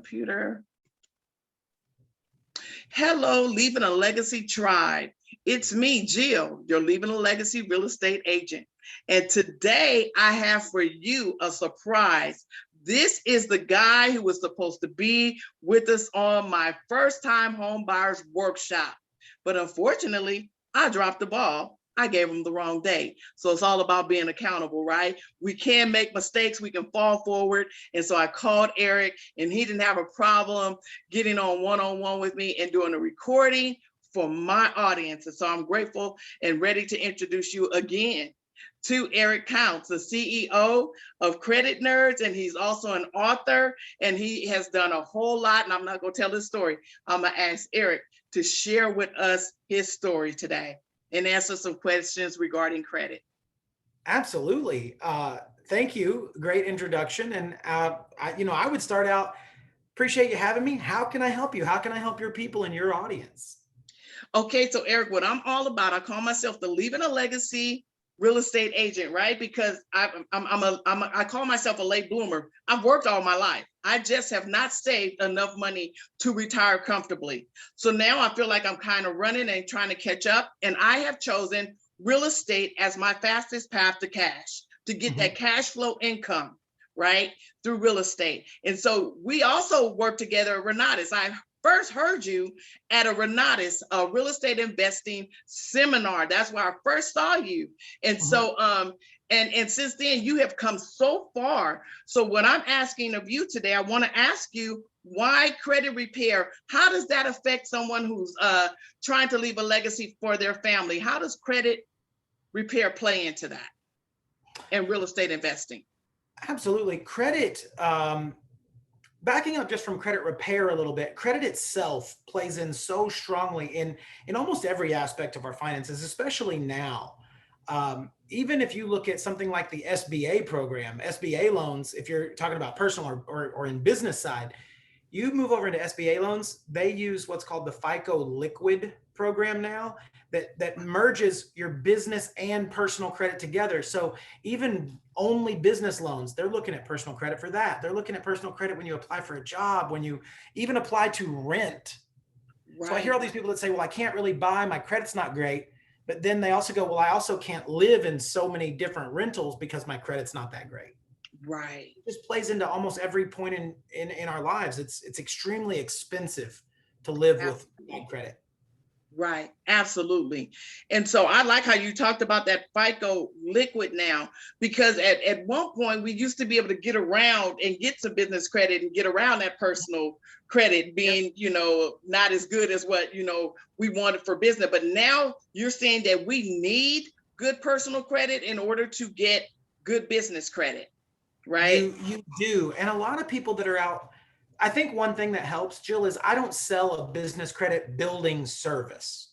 Computer. Hello, Leaving a Legacy Tribe. It's me, Jill, your Leaving a Legacy real estate agent. And today I have for you a surprise. This is the guy who was supposed to be with us on my first time home buyers workshop. But unfortunately, I dropped the ball. I gave him the wrong date. So it's all about being accountable, right? We can make mistakes, we can fall forward. And so I called Eric, and he didn't have a problem getting on one-on-one with me and doing a recording for my audience. And so I'm grateful and ready to introduce you again to Eric Counts, the CEO of Credit Nerds, and he's also an author, and he has done a whole lot, and I'm not gonna tell his story. I'm gonna ask Eric to share with us his story today and answer some questions regarding credit. Absolutely. Thank you. Great introduction. And I would start out. Appreciate you having me. How can I help you? How can I help your people in your audience? Okay, so Eric, what I'm all about, I call myself the Leaving a Legacy real estate agent, right? Because I call myself a late bloomer. I've worked all my life. I just have not saved enough money to retire comfortably. So now I feel like I'm kind of running and trying to catch up. And I have chosen real estate as my fastest path to cash, to get that cash flow income, right? Through real estate. And so we also work together at Renatus. I first heard you at a Renatus, a real estate investing seminar. That's where I first saw you. And so, and since then you have come so far. So what I'm asking of you today, I want to ask you, why credit repair? How does that affect someone who's trying to leave a legacy for their family? How does credit repair play into that and real estate investing? Absolutely. Credit, backing up just from credit repair a little bit, credit itself plays in so strongly in almost every aspect of our finances, especially now. Even if you look at something like the SBA program, SBA loans, if you're talking about personal or in business side, you move over into SBA loans, they use what's called the FICO Liquid program now that merges your business and personal credit together. So even only business loans, they're looking at personal credit for that. They're looking at personal credit when you apply for a job, when you even apply to rent. Right. So I hear all these people that say, well, I can't really buy, my credit's not great. But then they also go, well, I also can't live in so many different rentals because my credit's not that great. Right. It just plays into almost every point in our lives. It's extremely expensive to live with bad credit. Right, absolutely. And so I like how you talked about that FICO Liquid now, because at one point we used to be able to get around and get some business credit and get around that personal credit being, not as good as what, we wanted for business. But now you're saying that we need good personal credit in order to get good business credit, right? You do. And a lot of people that are out, I think one thing that helps, Jill, is I don't sell a business credit building service.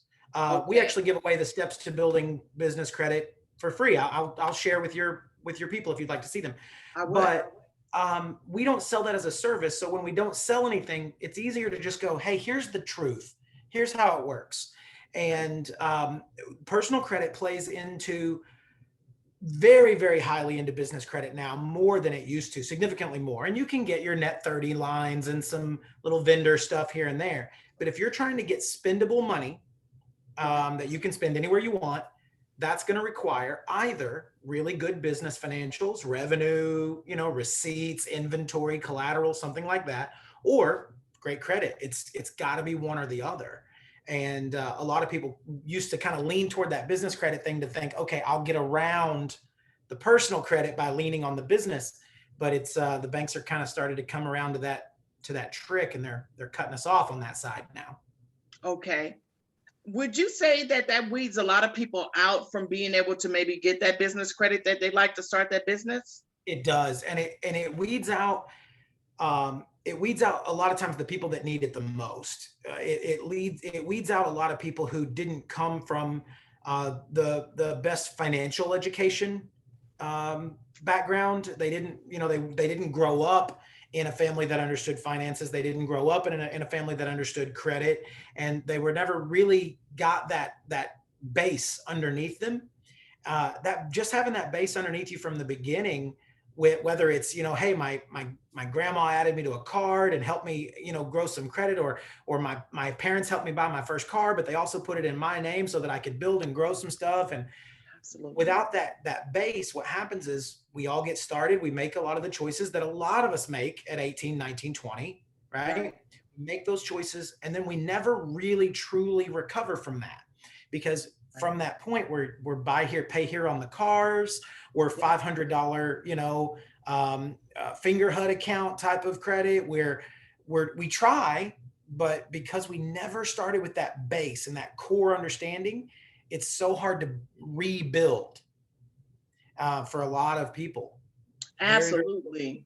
We actually give away the steps to building business credit for free. I'll share with your people if you'd like to see them. But we don't sell that as a service. So when we don't sell anything, it's easier to just go, hey, here's the truth. Here's how it works. And personal credit plays into very, very highly into business credit now, more than it used to, significantly more. And you can get your net 30 lines and some little vendor stuff here and there. But if you're trying to get spendable money that you can spend anywhere you want, that's going to require either really good business financials, revenue, receipts, inventory, collateral, something like that, or great credit. It's got to be one or the other. And a lot of people used to kind of lean toward that business credit thing to think, okay, I'll get around the personal credit by leaning on the business. But it's the banks are kind of started to come around to that trick, and they're cutting us off on that side now. Okay. Would you say that weeds a lot of people out from being able to maybe get that business credit that they'd like to start that business? It does, and it weeds out. It weeds out a lot of times the people that need it the most. It weeds out a lot of people who didn't come from the best financial education background. They didn't, they didn't grow up in a family that understood finances. They didn't grow up in a family that understood credit, and they were never really got that base underneath them. That just having that base underneath you from the beginning whether it's, hey, my grandma added me to a card and helped me, grow some credit, or my parents helped me buy my first car, but they also put it in my name so that I could build and grow some stuff. And Absolutely. without that base, what happens is we all get started. We make a lot of the choices that a lot of us make at 18, 19, 20, Right. right? We make those choices, and then we never really truly recover from that, because Right. from that point we're buy here, pay here on the cars, we're Yeah. $500, finger hut account type of credit, where we try, but because we never started with that base and that core understanding, it's so hard to rebuild for a lot of people. Very, very. Absolutely.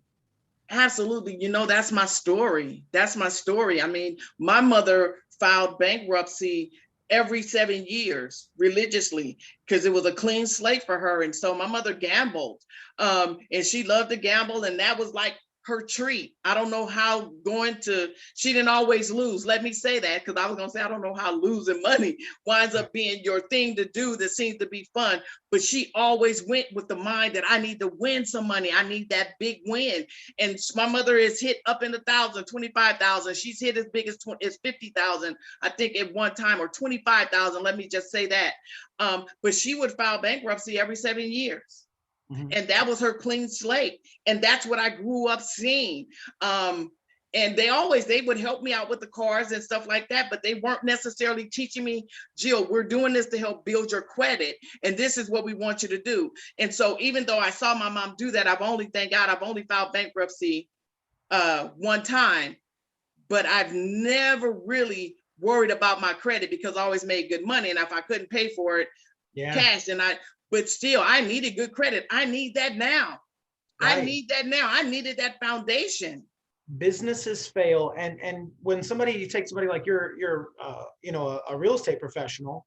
Absolutely. That's my story. That's my story. I mean, my mother filed bankruptcy every 7 years religiously because it was a clean slate for her. And so my mother gambled, and she loved to gamble. And that was like her treat. I don't know how she didn't always lose. Let me say that, because I was going to say, I don't know how losing money winds up being your thing to do that seems to be fun. But she always went with the mind that I need to win some money. I need that big win. And my mother is hit up in the thousand, 25,000. She's hit as big as 50,000, I think, at one time, or 25,000. Let me just say that. But she would file bankruptcy every 7 years. Mhm. And that was her clean slate. And that's what I grew up seeing. And they would help me out with the cars and stuff like that, but they weren't necessarily teaching me, Jill, we're doing this to help build your credit, and this is what we want you to do. And so even though I saw my mom do that, thank God, I've only filed bankruptcy one time, but I've never really worried about my credit because I always made good money. And if I couldn't pay for it Yeah. cash, but still, I needed good credit. I need that now. I Right. need that now. I needed that foundation. Businesses fail, and when you take somebody like you're a real estate professional,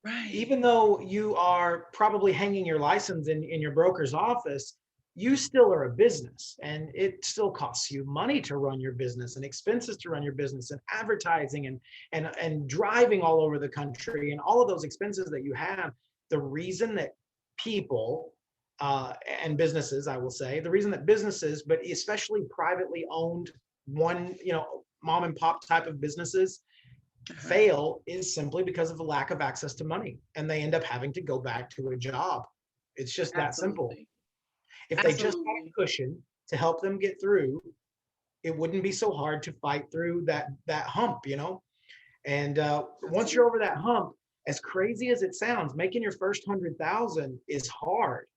Right. even though you are probably hanging your license in your broker's office, you still are a business, and it still costs you money to run your business, and expenses to run your business, and advertising, and driving all over the country, and all of those expenses that you have. The reason that people and businesses, I will say, the reason that businesses, but especially privately owned, mom and pop type of businesses, Uh-huh. fail is simply because of the lack of access to money, and they end up having to go back to a job. It's just that simple. Absolutely. If they just had Absolutely. a cushion to help them get through, it wouldn't be so hard to fight through that hump. And once you're over Absolutely. that hump, as crazy as it sounds, making your first 100,000 is hard.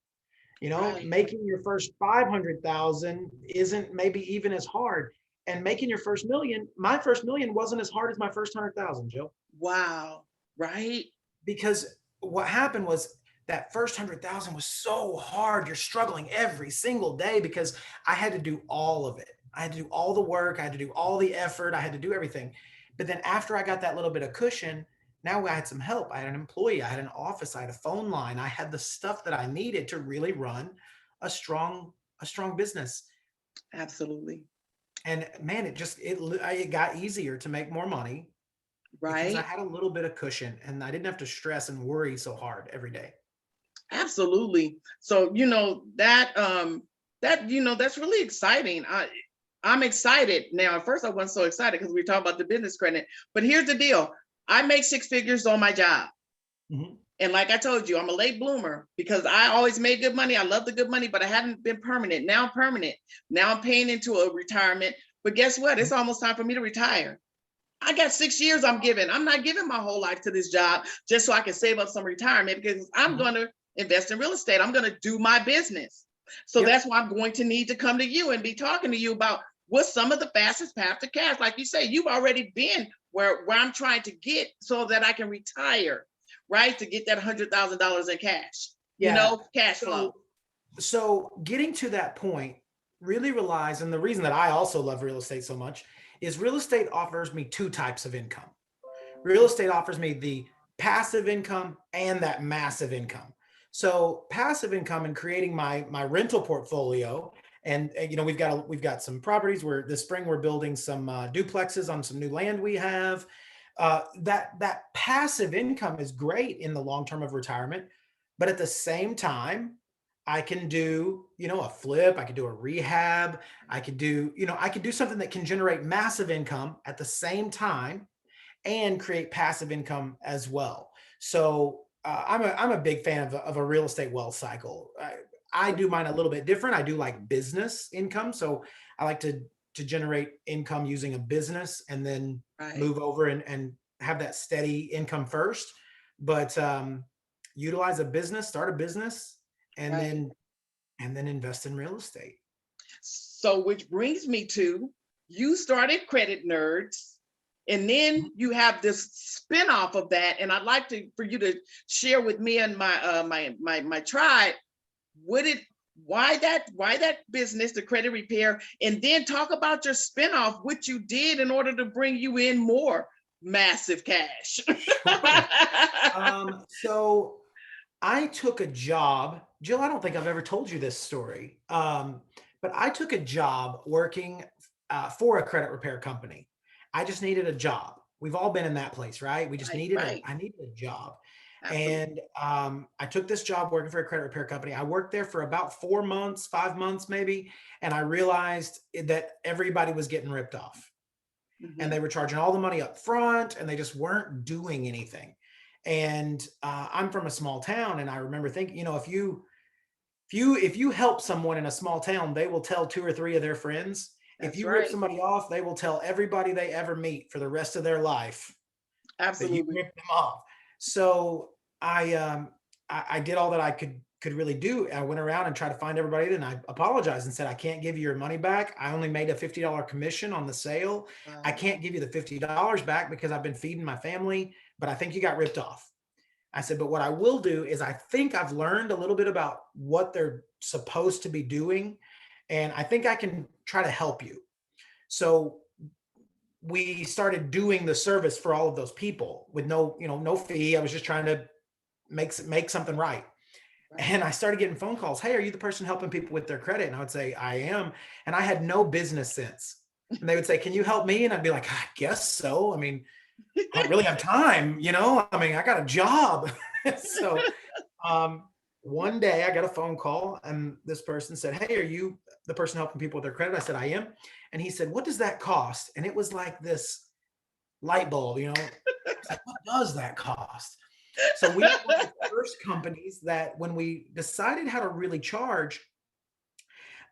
Right. Making your first 500,000 isn't maybe even as hard. And making your first million, my first million wasn't as hard as my first 100,000, Jill. Wow. Right. Because what happened was that first 100,000 was so hard. You're struggling every single day because I had to do all of it. I had to do all the work. I had to do all the effort. I had to do everything. But then after I got that little bit of cushion, now I had some help. I had an employee. I had an office. I had a phone line. I had the stuff that I needed to really run a strong, a strong business. Absolutely. And man, it got easier to make more money because I Right. had a little bit of cushion, and I didn't have to stress and worry so hard every day. Absolutely. So, that's really exciting. I'm excited now. At first I wasn't so excited because we talked about the business credit, but here's the deal. I make six figures on my job. Mhm. And like I told you, I'm a late bloomer because I always made good money. I love the good money, but I haven't been permanent. Now I'm permanent. Now I'm paying into a retirement. But guess what? It's almost time for me to retire. I got 6 years I'm giving. I'm not giving my whole life to this job just so I can save up some retirement, because I'm Mhm. going to invest in real estate. I'm going to do my business. So Yep. that's why I'm going to need to come to you and be talking to you about what's some of the fastest path to cash. Like you say, you've already been where I'm trying to get so that I can retire, right? To get that $100,000 in cash, Yeah. cash flow. So getting to that point really relies, and the reason that I also love real estate so much is real estate offers me two types of income. Real estate offers me the passive income and that massive income. So passive income and creating my rental portfolio, and we've got some properties where this spring we're building some duplexes on some new land we have. That passive income is great in the long term of retirement, but at the same time, I can do, a flip, I could do a rehab, I could do, I could do something that can generate massive income at the same time and create passive income as well. So I'm a big fan of a real estate wealth cycle. I do mine a little bit different. I do like business income. So I like to generate income using a business and then Right. move over and have that steady income first. But utilize a business, start a business, and Right. then invest in real estate. So, which brings me to, you started Credit Nerds, and then you have this spinoff of that. And I'd like for you to share with me and my tribe what it why that business, the credit repair, and then talk about your spinoff, what you did in order to bring you in more massive cash. Sure. So I took a job, Jill. I don't think I've ever told you this story, but I took a job working for a credit repair company. I just needed a job. We've all been in that place, right? We just Right, needed right. I needed a job, Absolutely. and I took this job working for a credit repair company. I worked there for about 4 months, 5 months maybe, and I realized that everybody was getting ripped off, and Mhm. they were charging all the money up front, and they just weren't doing anything. And I'm from a small town, and I remember thinking, if you help someone in a small town, they will tell two or three of their friends. If That's you rip right. somebody off, they will tell everybody they ever meet for the rest of their life that you Absolutely. ripped them off. So I did all that I could really do. I went around and tried to find everybody, and I apologized and said, I can't give you your money back. I only made a $50 commission on the sale. I Wow. can't give you the $50 back because I've been feeding my family, but I think you got ripped off. I said, but what I will do is I think I've learned a little bit about what they're supposed to be doing. And I think I can try to help you. So we started doing the service for all of those people with no fee. I was just trying to make something right. Right. And I started getting phone calls. Hey, are you the person helping people with their credit? And I would say, I am. And I had no business sense. And they would say, can you help me? And I'd be like, I guess so. I mean, I don't really have time, I mean, I got a job. So um, one day I got a phone call, and this person said, hey, are you the person helping people with their credit? I said, I am. And he said, what does that cost? And it was like this light bulb, I was like, what does that cost? So we were one of the first companies that, when we decided how to really charge,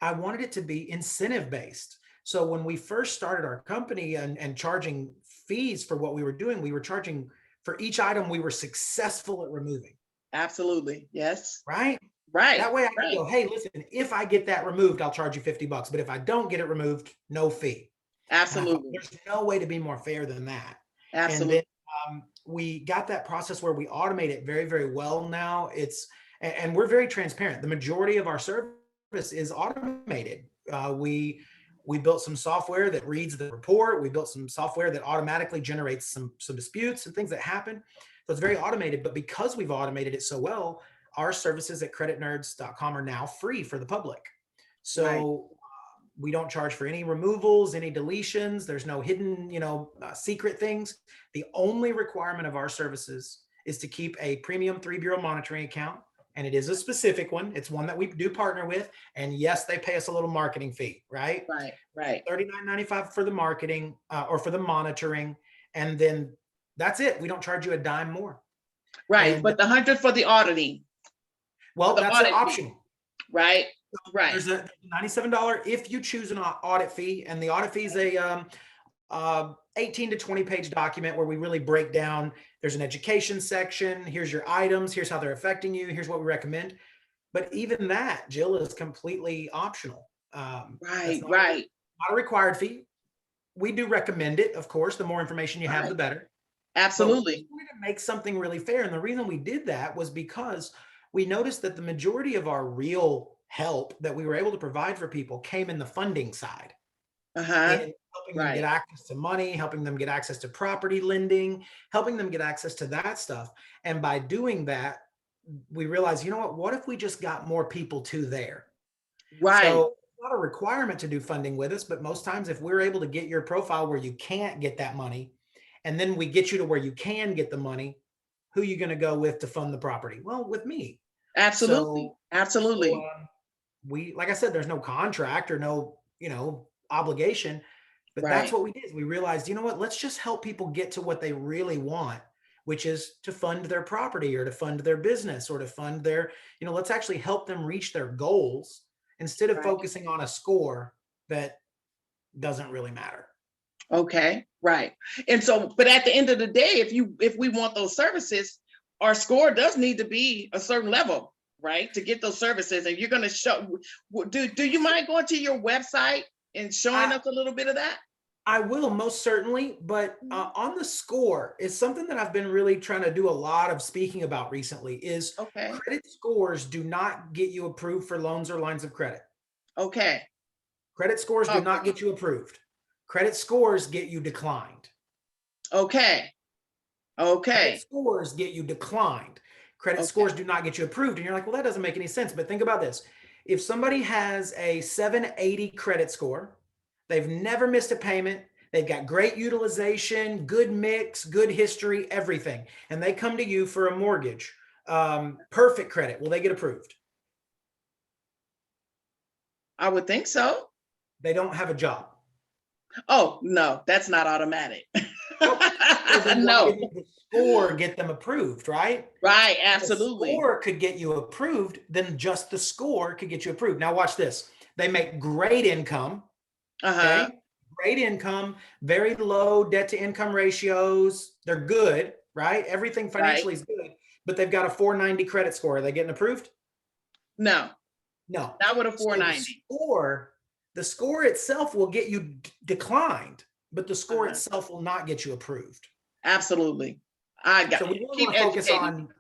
I wanted it to be incentive based. So when we first started our company and charging fees for what we were doing, we were charging for each item we were successful at removing, Absolutely. Yes. right? Right. That way I could Right. go, hey, listen, if I get that removed, I'll charge you $50. But if I don't get it removed, no fee. And I thought, Absolutely. there's no way to be more fair than that. And Absolutely. then we got that process where we automate it very, very well now. And we're very transparent. The majority of our service is automated. We built some software that reads the report. We built some software that automatically generates some disputes and things that happen. So it's very automated. But because we've automated it so well, our services at creditnerds.com are now free for the public. Right. So we don't charge for any removals, any deletions. There's no hidden, secret things. The only requirement of our services is to keep a premium 3 bureau monitoring account. And it is a specific one. It's one that we do partner with. And yes, they pay us a little marketing fee, right? Right. Right. $39.95 for the marketing or for the monitoring. And then that's it. We don't charge you a dime more. Right. And But the 100 for the auditing, for well, the that's an audit fee. optional. Right. Right. There's a $97 if you choose an audit fee, and the audit fee is a 18 to 20 page document where we really break down. There's an education section. Here's your items. Here's how they're affecting you. Here's what we recommend. But even that, Jill, is completely optional. That's Right. not Right. a required fee. We do recommend it, of course. The more information you have, Right. the better. But we just Absolutely. wanted to make something really fair. And the reason we did that was because we noticed that the majority of our real help that we were able to provide for people came in the funding side, Uh-huh. in helping them get Right. access to money, helping them get access to property lending, helping them get access to that stuff. And by doing that, we realized, what if we just got more people to there? Right. So it's not a requirement to do funding with us, but most times if we're able to get your profile where you can't get that money, and then we get you to where you can get the money, who are you going to go with to fund the property? Well, with me. Absolutely. So, Absolutely. we, like I said, there's no contract or no, obligation, but that's Right. what we did. We realized, you know what, let's just help people get to what they really want, which is to fund their property or to fund their business or to fund their, let's actually help them reach their goals instead of Right. focusing on a score that doesn't really matter. Okay. Right. And so, but at the end of the day, if we want those services, our score does need to be a certain level, right? To get those services. And you're going to show, do you mind going to your website and showing I, us a little bit of that? I will most certainly, but on the score is something that I've been really trying to do a lot of speaking about recently is Okay. credit scores do not get you approved for loans or lines of credit. Okay. Credit scores do Okay. not get you approved. Credit scores get you declined. Okay. Credit Okay. scores get you declined. Credit Okay. scores do not get you approved. And you're like, well, that doesn't make any sense. But think about this. If somebody has a 780 credit score, they've never missed a payment, they've got great utilization, good mix, good history, everything, and they come to you for a mortgage, perfect credit, will they get approved? I would think so. They don't have a job. Oh, no, that's not automatic. Nope. So then why No. didn't the score get them approved, right? Right. If the Absolutely. score could get you approved, then just the score could get you approved. Now watch this. They make great income, Uh-huh. okay? Great income, very low debt to income ratios. They're good, right? Everything Right. financially is good, but they've got a 490 credit score. Are they getting approved? No, No. not with a So the 490. score, the score itself will get you declined, but the score Uh-huh. itself will not get you approved. Absolutely. I got So we it. really Keep want to focus educating.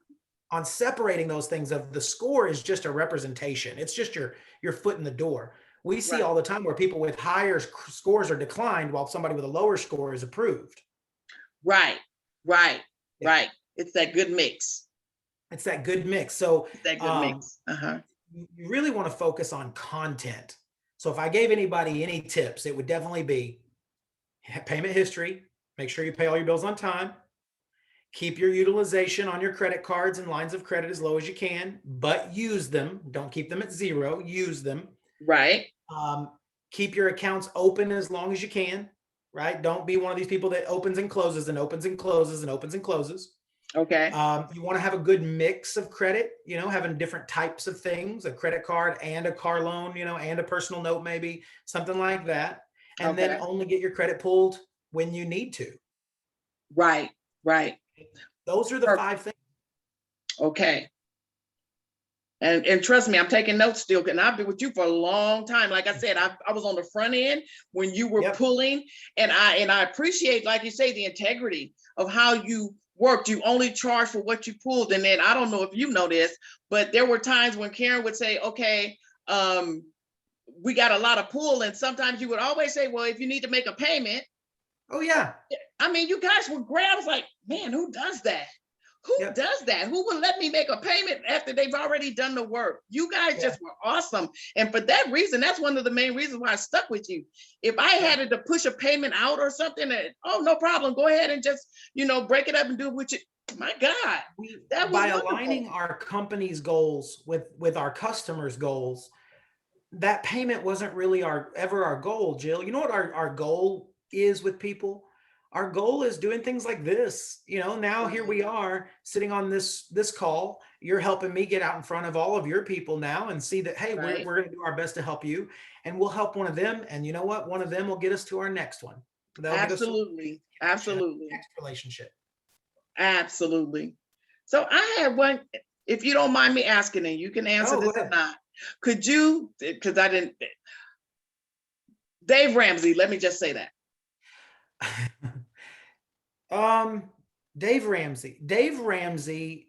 on separating those things. Of the score is just a representation. It's just your foot in the door. We see Right. all the time where people with higher scores are declined while somebody with a lower score is approved. Right. Right. Yeah, Right. It's that good mix. it's that good mix. So It's that good um, mix. Uh-huh. you really want to focus on content. So if I gave anybody any tips, it would definitely be payment history. Make sure you pay all your bills on time. Keep your utilization on your credit cards and lines of credit as low as you can, but use them. Don't keep them at zero. Use them. Right. Um, keep your accounts open as long as you can, right? Don't be one of these people that opens and closes and opens and closes and opens and closes. Okay. You want to have a good mix of credit, having different types of things, a credit card and a car loan, and a personal note, maybe something like that. And then Okay. only get your credit pulled when you need to. Right. Right. Those are the Perfect. 5 things. Okay. And trust me, I'm taking notes still, and I've been with you for a long time. Like I said, I was on the front end when you were Yep. pulling, and I appreciate, like you say, the integrity of how you worked. You only charge for what you pulled, and then I don't know if you know this, but there were times when Karen would say, "Okay, we got a lot of pull," and sometimes you would always say, "Well, if you need to make a payment." Oh yeah. I mean, you guys were great. I was like, man, who does that? Who Yep. does that? Who will let me make a payment after they've already done the work? You guys Yeah. just were awesome. And for that reason, that's one of the main reasons why I stuck with you. If I Yeah. had to push a payment out or something, oh, no problem. Go ahead and just, break it up and do what you, my God, that was By wonderful. aligning our company's goals with our customers' goals, that payment wasn't really ever our goal, Jill. You know what our goal is with people? Our goal is doing things like this. Now here we are sitting on this call. You're helping me get out in front of all of your people now and see that, hey, Right. we're going to do our best to help you, and we'll help one of them. And you know what? One of them will get us to our next one. They'll get us to Absolutely. the Absolutely. next relationship. Absolutely. So I had one, if you don't mind me asking, and you can answer Oh, go this or ahead. not. Could you, because I didn't, Dave Ramsey, let me just say that. Dave Ramsey.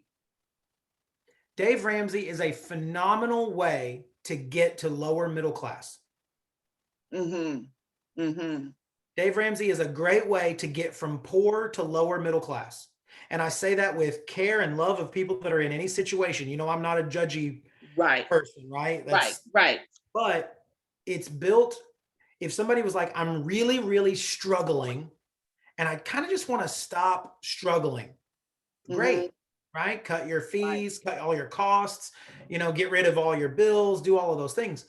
Dave Ramsey is a phenomenal way to get to lower middle class. Mm-hmm. Mm-hmm. Dave Ramsey is a great way to get from poor to lower middle class. And I say that with care and love of people that are in any situation. I'm not a judgy Right. person, right? Right. But it's built. If somebody was like, I'm really, really struggling and I kind of just want to stop struggling. Mm-hmm. Great. right? Cut your fees, cut all your costs, get rid of all your bills, do all of those things.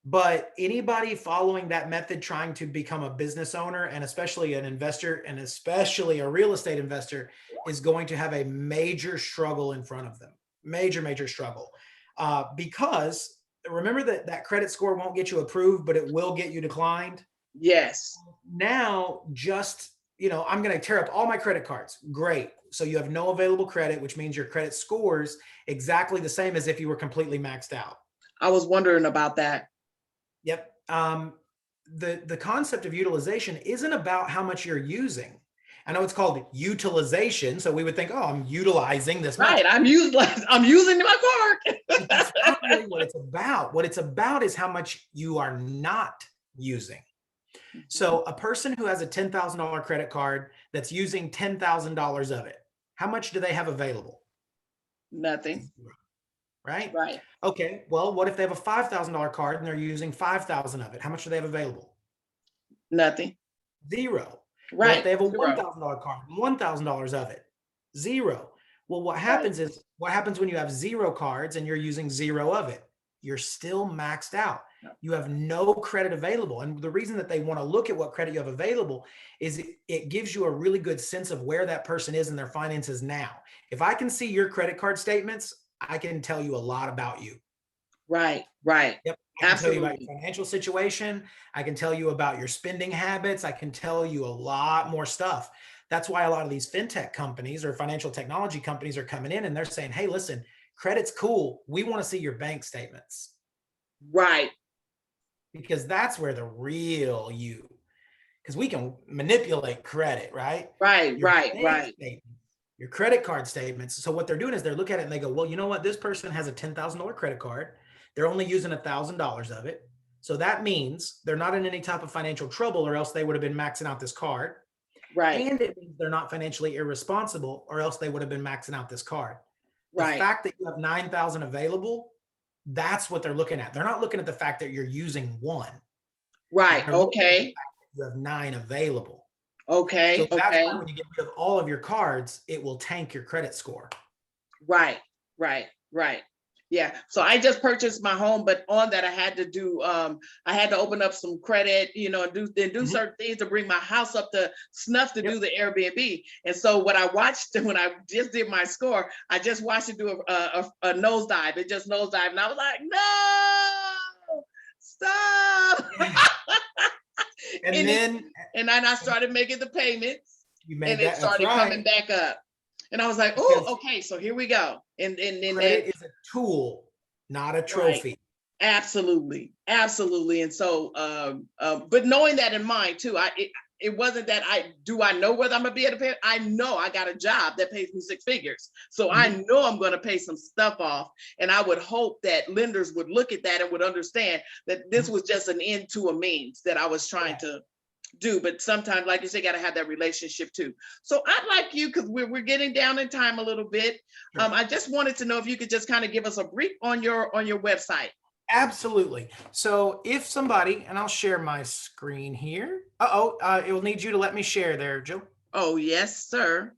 But anybody following that method, trying to become a business owner, and especially an investor, and especially a real estate investor, is going to have a major struggle in front of them. Major struggle. Because remember that credit score won't get you approved, but it will get you declined. Yes. Now, I'm going to tear up all my credit cards. Great. So you have no available credit, which means your credit scores exactly the same as if you were completely maxed out. I was wondering about that. Yep. The concept of utilization isn't about how much you're using. I know it's called utilization, so we would think, oh, I'm utilizing this much. Right. I'm using my card. That's not really what it's about. What it's about is how much you are not using. So a person who has a $10,000 credit card that's using $10,000 of it, how much do they have available? Nothing. Right? Right. Okay. Well, what if they have a $5,000 card and they're using 5,000 of it? How much do they have available? Nothing. Zero. Right. What if they have a Zero. $1,000 card, $1,000 of it? Zero. Well, what happens when you have zero cards and you're using zero of it? You're still maxed out. You have no credit available. And the reason that they want to look at what credit you have available is it gives you a really good sense of where that person is in their finances now. If I can see your credit card statements, I can tell you a lot about you. Right. Yep. I can tell you about your financial situation. I can tell you about your spending habits. I can tell you a lot more stuff. That's why a lot of these fintech companies or financial technology companies are coming in and they're saying, hey, listen, credit's cool. We want to see your bank statements. Right. Because that's where the real you, because we can manipulate credit, right? Right. Your credit card statements. So what they're doing is they're looking at it and they go, well, you know what? This person has a $10,000 credit card. They're only using $1,000 of it. So that means they're not in any type of financial trouble, or else they would have been maxing out this card. Right. And it means they're not financially irresponsible, or else they would have been maxing out this card. Right. The fact that you have 9,000 available, that's what they're looking at. They're not looking at the fact that you're using one. Right. Okay. You have 9 available. Okay. So that's why when you get rid of all of your cards, it will tank your credit score. Right. Yeah. So I just purchased my home, but on that I had to do, I had to open up some credit, and do certain things to bring my house up to snuff to do the Airbnb. And so what I watched when I just did my score, I just watched it do a nosedive. It just nosedived, and I was like, no, stop. And then I started making the payments, and it started coming back up. And I was like, oh, okay, so here we go. And credit is a tool, not a trophy. Right. Absolutely. And so, but knowing that in mind too, it wasn't that I know whether I'm gonna be able to pay. I know I got a job that pays me 6 figures. So I know I'm gonna pay some stuff off. And I would hope that lenders would look at that and would understand that this was just an end to a means that I was trying to do. But sometimes, like you say, got to have that relationship too. So I'd like you, because we're getting down in time a little bit. Sure. I just wanted to know if you could just kind of give us a brief on your website. Absolutely. So if somebody, and I'll share my screen here. It will need you to let me share there, Jill. Oh, yes, sir.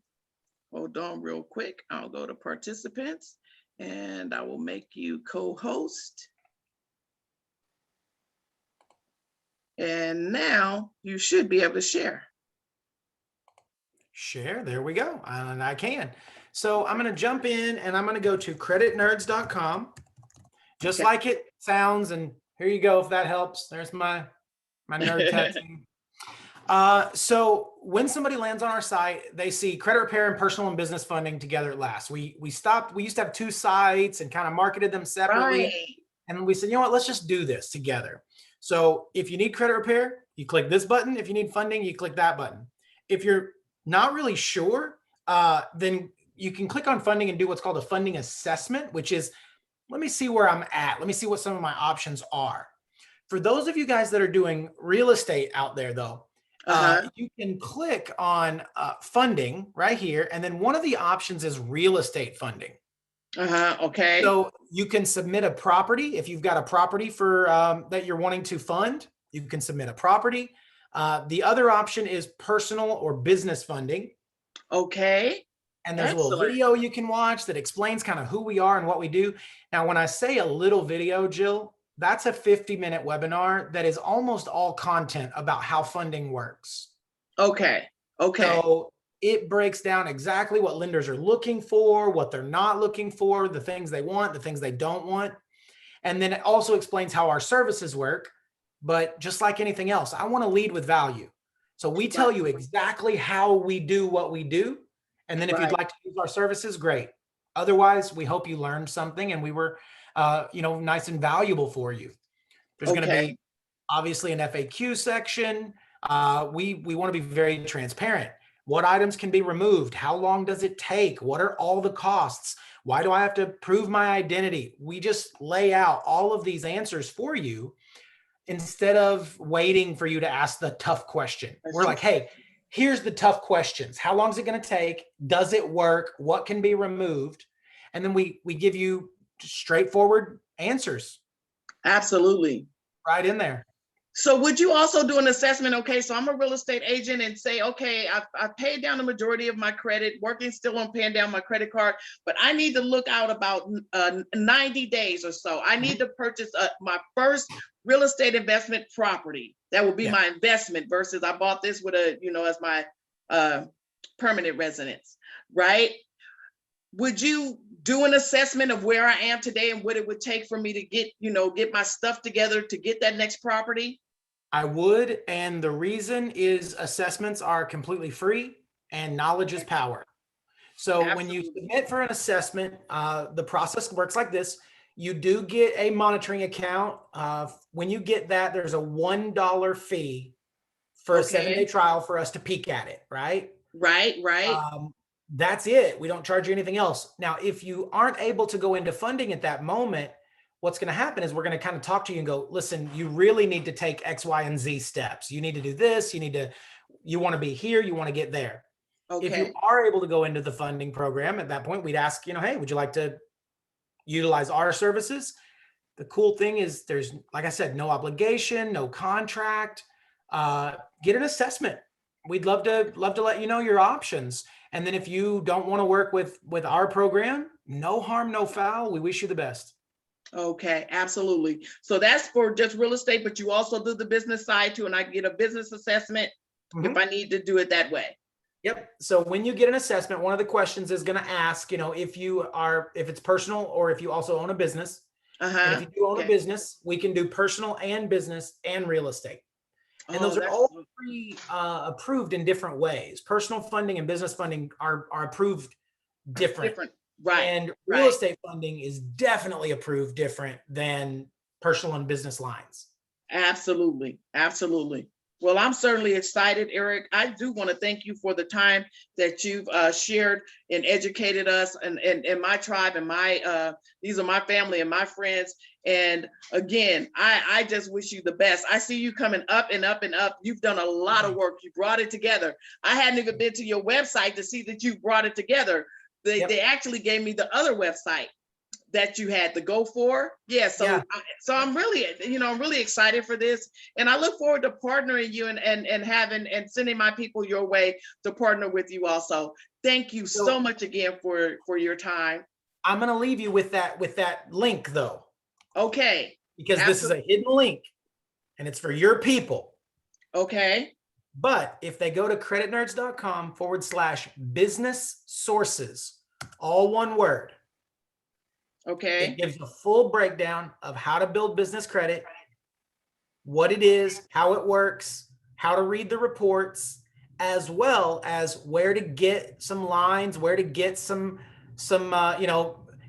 Hold on real quick. I'll go to participants and I will make you co-host. And now you should be able to share. Share, there we go. And I can. So I'm going to jump in and I'm going to go to creditnerds.com, just like it sounds. And here you go, if that helps. There's my nerd tattoo. So when somebody lands on our site, they see credit repair and personal and business funding together at last. We used to have 2 sites and kind of marketed them separately. Right. And we said, you know what, let's just do this together. So if you need credit repair, you click this button. If you need funding, you click that button. If you're not really sure, then you can click on funding and do what's called a funding assessment, which is, let me see where I'm at. Let me see what some of my options are. For those of you guys that are doing real estate out there though, you can click on funding right here. And then one of the options is real estate funding. Okay. So you can submit a property. If you've got a property for that you're wanting to fund, you can submit a property. The other option is personal or business funding. Okay. And there's a little Excellent. video you can watch that explains kind of who we are and what we do. Now, when I say a little video, Jill, that's a 50-minute webinar that is almost all content about how funding works. Okay. Okay. So it breaks down exactly what lenders are looking for, what they're not looking for, the things they want, the things they don't want. And then it also explains how our services work. But just like anything else, I want to lead with value. So we tell you exactly how we do what we do. And then if you'd like to use our services, great. Otherwise, we hope you learned something and we were, nice and valuable for you. There's going to be obviously an FAQ section. We want to be very transparent. What items can be removed? How long does it take? What are all the costs? Why do I have to prove my identity? We just lay out all of these answers for you instead of waiting for you to ask the tough question. We're like, hey, here's the tough questions. How long is it going to take? Does it work? What can be removed? And then we give you straightforward answers. Absolutely. Right in there. So would you also do an assessment? Okay, so I'm a real estate agent and say, okay, I've paid down the majority of my credit, working still on paying down my credit card, but I need to look out about 90 days or so. I need to purchase my first real estate investment property. That will be my investment versus I bought this with as my permanent residence, right? Would you do an assessment of where I am today and what it would take for me to get my stuff together to get that next property? I would. And the reason is assessments are completely free and knowledge is power. So when you submit for an assessment, the process works like this. You do get a monitoring account. When you get that, there's a $1 fee for a 7-day trial for us to peek at it, right? Right. That's it. We don't charge you anything else. Now, if you aren't able to go into funding at that moment, what's going to happen is we're going to kind of talk to you and go, listen, you really need to take X, Y, and Z steps. You need to do this. You want to be here. You want to get there. Okay. If you are able to go into the funding program at that point, we'd ask, hey, would you like to utilize our services? The cool thing is there's, like I said, no obligation, no contract. Get an assessment. We'd love to let you know your options. And then if you don't want to work with our program, no harm, no foul. We wish you the best. Okay, absolutely. So that's for just real estate, but you also do the business side too, and I get a business assessment if I need to do it that way. Yep. So when you get an assessment, one of the questions is going to ask, if it's personal or if you also own a business. And if you do own a business, we can do personal and business and real estate. And those are all approved in different ways. Personal funding and business funding are approved different. Right. And real estate funding is definitely approved different than personal and business lines. Absolutely. Absolutely. Well, I'm certainly excited, Eric. I do want to thank you for the time that you've shared and educated us and my tribe and these are my family and my friends. And again, I just wish you the best. I see you coming up and up and up. You've done a lot of work. You brought it together. I hadn't even been to your website to see that you brought it together. They actually gave me the other website that you had to go for. So I'm really, I'm really excited for this. And I look forward to partnering you and having and sending my people your way to partner with you also. Thank you so much again for your time. I'm going to leave you with that link though. Okay. Because this is a hidden link and it's for your people. Okay. But if they go to creditnerds.com/business sources, all one word. Okay. It gives a full breakdown of how to build business credit, what it is, how it works, how to read the reports, as well as where to get some lines, where to get some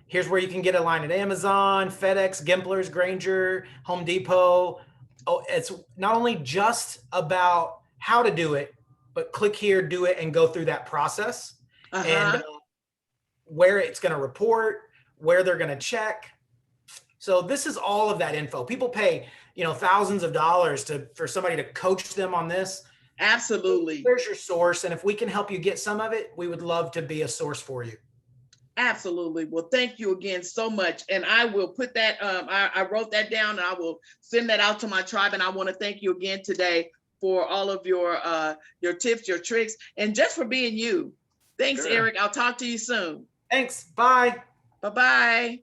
here's where you can get a line at Amazon, FedEx, Gimplers, Grainger, Home Depot. Oh, it's not only just about how to do it, but click here, do it, and go through that process. And where it's going to report, where they're going to check. So this is all of that info. People pay, thousands of dollars for somebody to coach them on this. Absolutely. There's your source. And if we can help you get some of it, we would love to be a source for you. Absolutely. Well, thank you again so much. And I will put that, I wrote that down and I will send that out to my tribe. And I want to thank you again today for all of your tips, your tricks, and just for being you. Thanks, Sure. Eric. I'll talk to you soon. Thanks. Bye. Bye-bye.